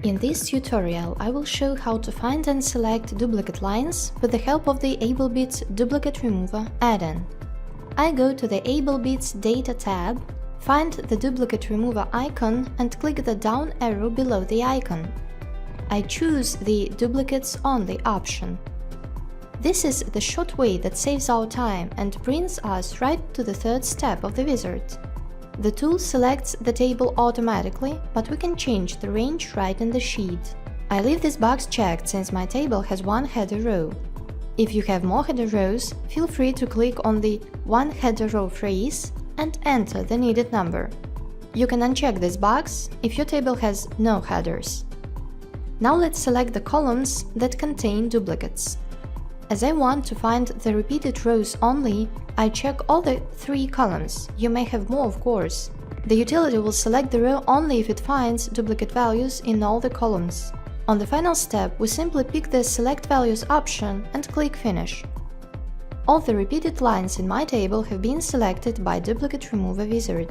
In this tutorial, I will show how to find and select duplicate lines with the help of the AbleBits Duplicate Remover add-in. I go to the AbleBits Data tab, find the Duplicate Remover icon and click the down arrow below the icon. I choose the Duplicates Only option. This is the short way that saves our time and brings us right to the third step of the wizard. The tool selects the table automatically, but we can change the range right in the sheet. I leave this box checked since my table has one header row. If you have more header rows, feel free to click on the One Header Row phrase and enter the needed number. You can uncheck this box if your table has no headers. Now let's select the columns that contain duplicates. As I want to find the repeated rows only, I check all the 3 columns. You may have more, of course. The utility will select the row only if it finds duplicate values in all the columns. On the final step, we simply pick the Select Values option and click Finish. All the repeated lines in my table have been selected by Duplicate Remover wizard.